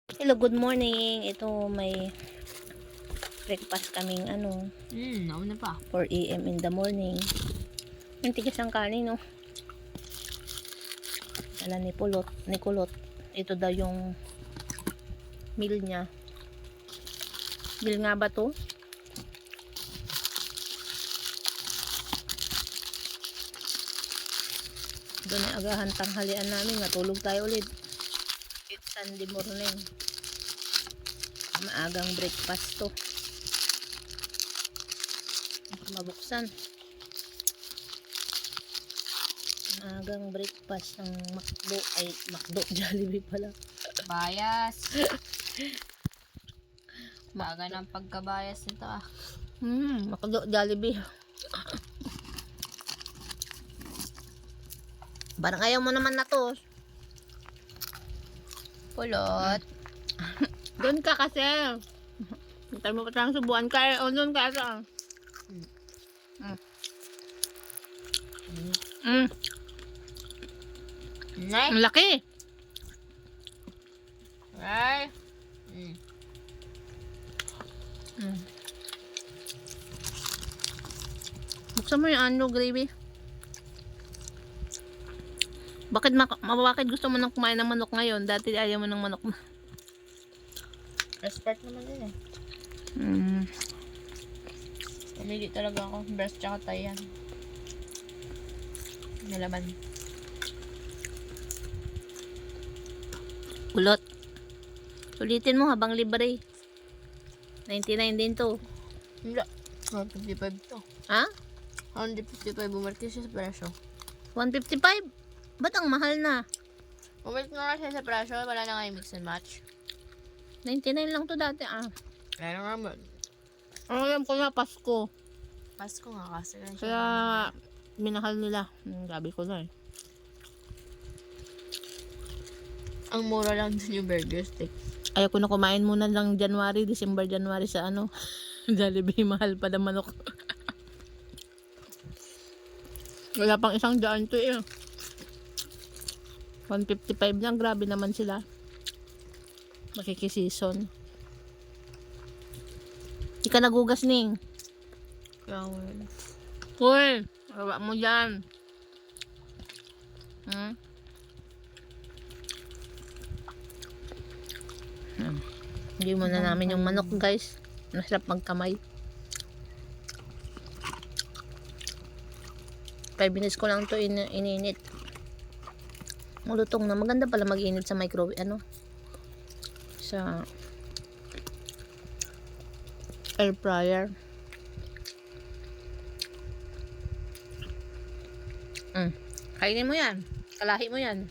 Hello, good morning. Ito may breakfast kaming Nauna pa. 4 AM in the morning. Ang tigas ng kanin, no? Dala ni Kulot. Ito daw yung meal niya. Meal nga ba to? Doon ay agahan tanghalian namin. Natulog tayo ulit. It's Sunday morning. Maagang breakfast to. Mabuksan. Maagang breakfast ng McDo, Jollibee pala. Bias. Baga ng pagkabayas nito ah. McDo, Jollibee. Parang ayaw mo naman na to. Pulot. Doon ka kasi. Hintay mo pa tayong subuan ka. O doon ka sa. Nay. Ang laki. Ay. Buksan mo yung gravy. Bakit gusto mo nang kumain ng manok ngayon? Dati ayaw mo ng manok na. Respect naman din eh. Pumili talaga ako. Breast tsaka thigh yan. Nalaman. Kulot. Sulitin mo habang libre. 99 din to. Hindi. 155 to. Ha? 155 bumalik siya sa presyo. 155? Ba't ang mahal na? Bumalik na nga siya sa presyo. Wala na nga yung mix and match. 99 lang to dati Kaya nga naman. Alam ko na Pasko. Pasko nga kasi. Kaya minahal nila. Gabi ko na eh. Ang mura lang din yung burger steak. Ayaw ko na kumain muna ng December, January sa Jollibee, mahal pa na manok. Wala pang isang daan to eh. 155 lang, grabe naman sila. Makikisison. Di ka nagugas, Ning. Gawin. Uy, gawa mo yan. Hindi mo na namin yung manok, guys. Nasarap magkamay. 5 minutes ko lang to ininit. Malutong na. Maganda pala mag-init sa microwave. Sa air fryer. Kainin mo yan. Kalahi mo yan.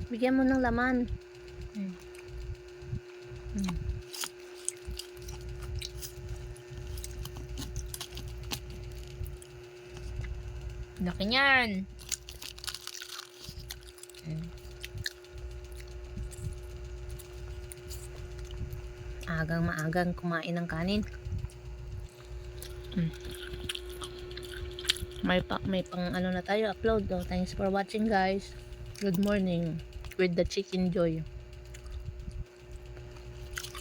Bigyan mo ng laman. Laki niyan. Maagang kumain ng kanin. May pang na tayo upload. So, thanks for watching, guys. Good morning with the Chicken Joy.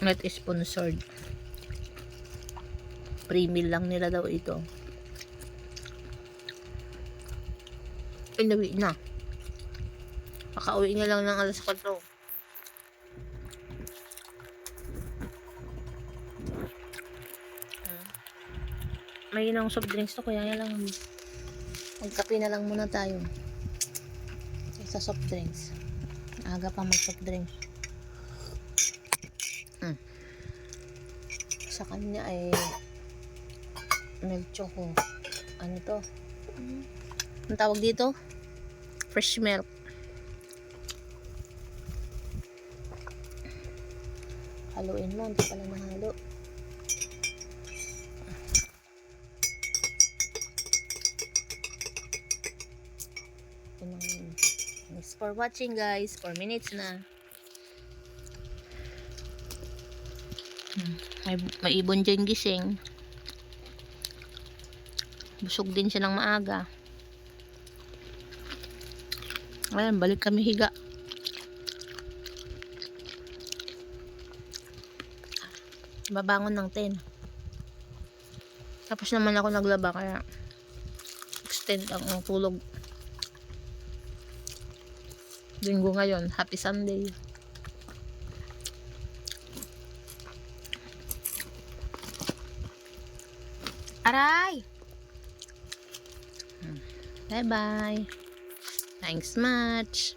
Not sponsored. Free meal lang nila daw ito. Inuwi na. Pakauwi niya lang ng alas 4. May ginawang soft drinks to, kaya lang magkape na lang muna tayo sa soft drinks. Aga pa mag soft drinks. Sa kanya ay milk choco. Ano to? Ang tawag dito? Fresh milk. Haluin mo, hindi pala mahalo. Thanks for watching, guys. 4 minutes na. May ibon dyan gising. Busog din siya ng maaga. Ayan, balik kami higa. Babangon ng 10. Tapos naman ako naglaba kaya extend ang tulog. Linggo ngayon. Happy Sunday. Aray! Bye-bye. Thanks much.